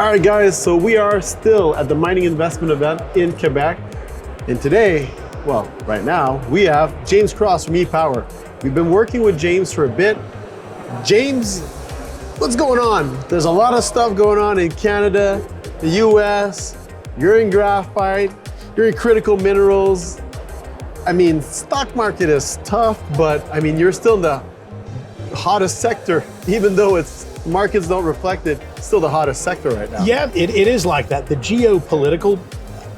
All right, guys, so we are still at the mining investment event in Quebec. And today, well, right now, we have James Cross from ePower. We've been working with James for a bit. James, what's going on? There's a lot of stuff going on in Canada, the US, you're in graphite, you're in critical minerals. I mean, stock market is tough, but I mean, you're still in the hottest sector, even though markets don't reflect it, still the hottest sector right now. Yeah, it is like that. The geopolitical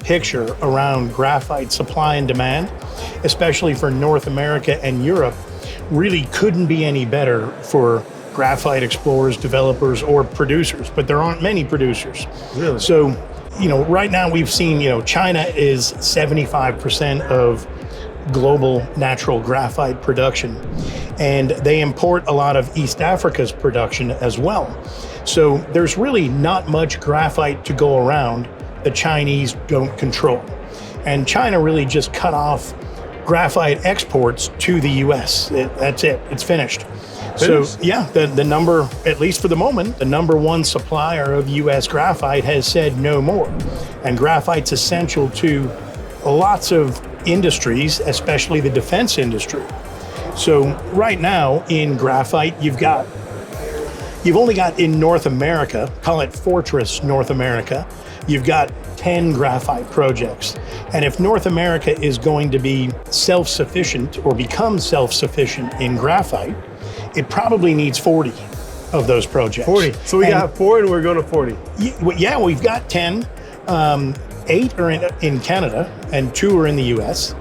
picture around graphite supply and demand, especially for North America and Europe, really couldn't be any better for graphite explorers, developers, or producers, but there aren't many producers. Really? So, right now we've seen, China is 75% of global natural graphite production, and they import a lot of East Africa's production as well. So there's really not much graphite to go around the Chinese don't control. And China really just cut off graphite exports to the US. That's it, it's finished. So yeah, the number, at least for the moment, the number one supplier of US graphite has said no more. And graphite's essential to lots of industries, especially the defense industry. So right now in graphite, you've only got in North America, call it Fortress North America, you've got 10 graphite projects. And if North America is going to be self-sufficient or become self-sufficient in graphite, it probably needs 40 of those projects. 40. So we got 4 and we're going to 40. Yeah, we've got 10. 8 are in Canada and 2 are in the US.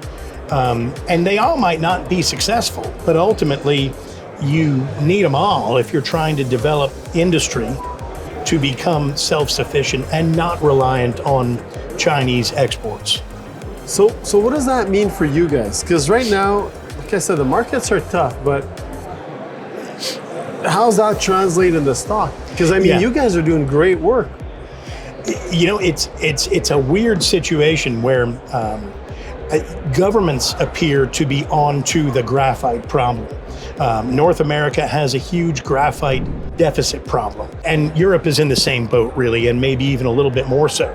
And they all might not be successful, but ultimately you need them all if you're trying to develop industry to become self-sufficient and not reliant on Chinese exports. So what does that mean for you guys? Because right now, like I said, the markets are tough, but how's that translate into stock? Because I mean, you guys are doing great work. It's a weird situation where governments appear to be onto the graphite problem. North America has a huge graphite deficit problem, and Europe is in the same boat, really, and maybe even a little bit more so.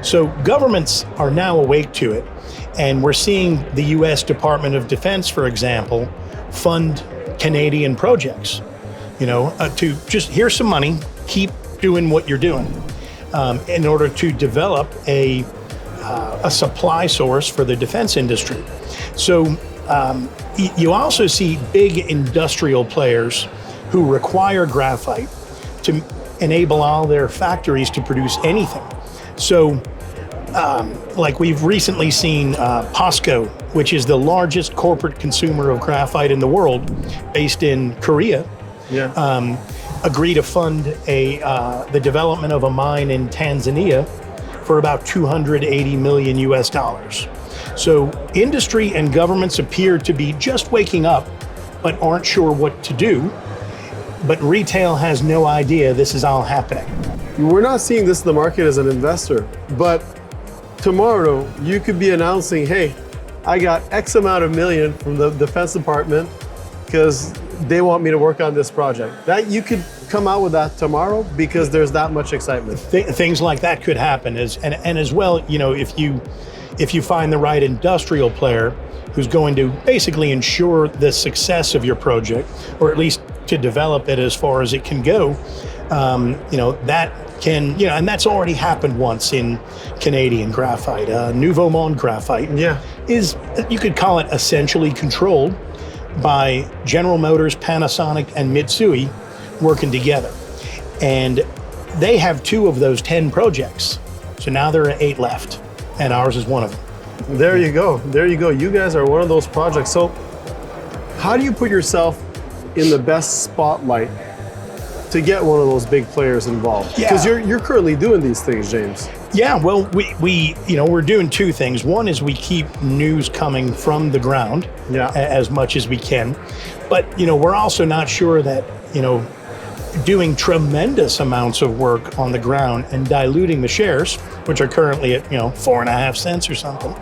So governments are now awake to it, and we're seeing the US Department of Defense, for example, fund Canadian projects. To just, here's some money, keep doing what you're doing. In order to develop a supply source for the defense industry. So you also see big industrial players who require graphite to enable all their factories to produce anything. So like we've recently seen POSCO, which is the largest corporate consumer of graphite in the world, based in Korea, agree to fund the development of a mine in Tanzania for about $280 million US. So industry and governments appear to be just waking up, but aren't sure what to do. But retail has no idea this is all happening. We're not seeing this in the market as an investor, but tomorrow you could be announcing, hey, I got X amount of million from the Defense Department because they want me to work on this project. That you could come out with that tomorrow because there's that much excitement. Things like that could happen, and as well, if you find the right industrial player who's going to basically ensure the success of your project, or at least to develop it as far as it can go, that can, and that's already happened once in Canadian graphite. Nouveau Monde Graphite is, you could call it, essentially controlled by General Motors, Panasonic, and Mitsui working together. And they have 2 of those 10 projects. So now there are 8 left, and ours is one of them. There you go. There you go. You guys are one of those projects. So how do you put yourself in the best spotlight to get one of those big players involved? Because you're currently doing these things, James. Yeah, well, we're doing 2 things. One is we keep news coming from the ground as much as we can. But, we're also not sure that, doing tremendous amounts of work on the ground and diluting the shares, which are currently at, 4.5 cents or something.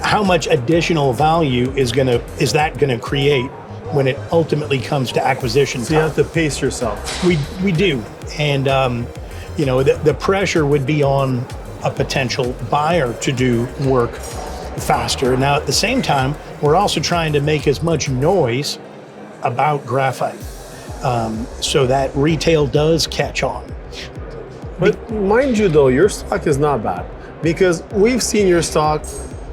How much additional value is that gonna create when it ultimately comes to acquisition So you time. have to pace yourself. We do, and the pressure would be on a potential buyer to do work faster. Now, at the same time, we're also trying to make as much noise about graphite so that retail does catch on. But mind you, though, your stock is not bad because we've seen your stock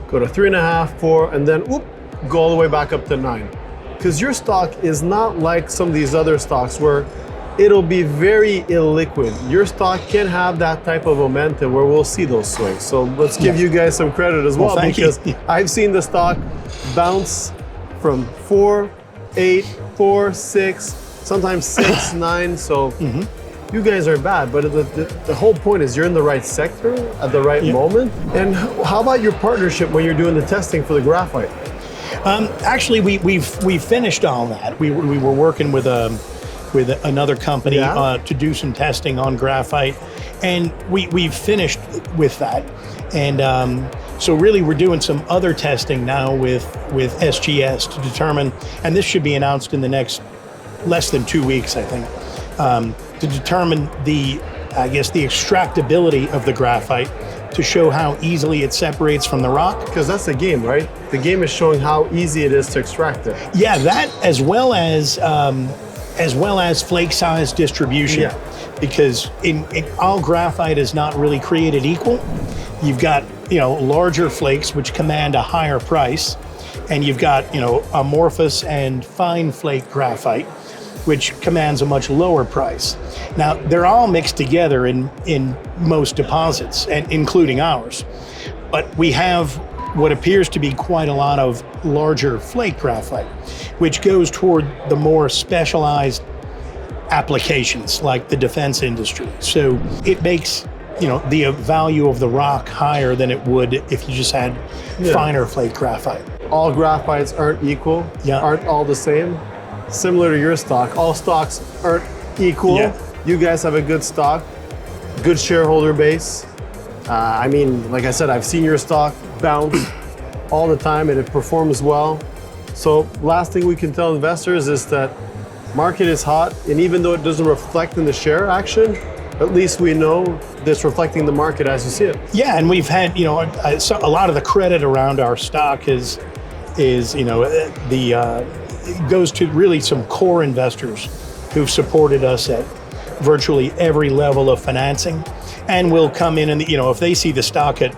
go to 3.5, 4, and then whoop, go all the way back up to 9. Because your stock is not like some of these other stocks where it'll be very illiquid. Your stock can have that type of momentum where we'll see those swings. So let's give you guys some credit as well, because I've seen the stock bounce from 4, 8, 4, 6, sometimes 6, 9. So you guys are bad, but the whole point is you're in the right sector at the right moment. And how about your partnership when you're doing the testing for the graphite? Actually, we finished all that. We were working with another company to do some testing on graphite, and we've finished with that. And so really, we're doing some other testing now with SGS to determine, and this should be announced in the next less than 2 weeks, I think, to determine the extractability of the graphite, to show how easily it separates from the rock. Because that's the game, right? The game is showing how easy it is to extract it. Yeah, that as well as flake size distribution. Yeah. Because all graphite is not really created equal. You've got larger flakes which command a higher price, and you've got amorphous and fine flake graphite, which commands a much lower price. Now, they're all mixed together in most deposits, and including ours. But we have what appears to be quite a lot of larger flake graphite, which goes toward the more specialized applications like the defense industry. So it makes the value of the rock higher than it would if you just had finer flake graphite. All graphites aren't equal, aren't all the same. Similar to your stock, all stocks aren't equal. Yeah. You guys have a good stock, good shareholder base. I mean, like I said, I've seen your stock bounce all the time and it performs well. So last thing we can tell investors is that market is hot, and even though it doesn't reflect in the share action, at least we know that's reflecting the market as you see it. Yeah, and we've had, a lot of the credit around our stock is it goes to really some core investors who've supported us at virtually every level of financing, and will come in and if they see the stock at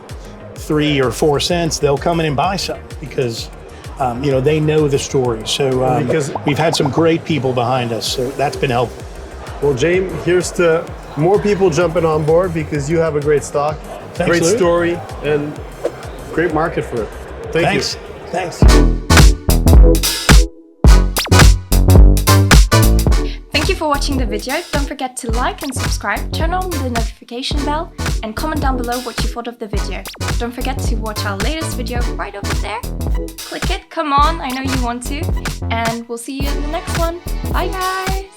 3 or 4 cents, they'll come in and buy some because they know the story. So because we've had some great people behind us, so that's been helpful. Well, James, here's to more people jumping on board because you have a great stock, great story, and great market for it. Thanks. Thanks. Thank you for watching the video. Don't forget to like and subscribe, turn on the notification bell, and comment down below what you thought of the video. Don't forget to watch our latest video right over there. Click it, come on, I know you want to. And we'll see you in the next one. Bye guys!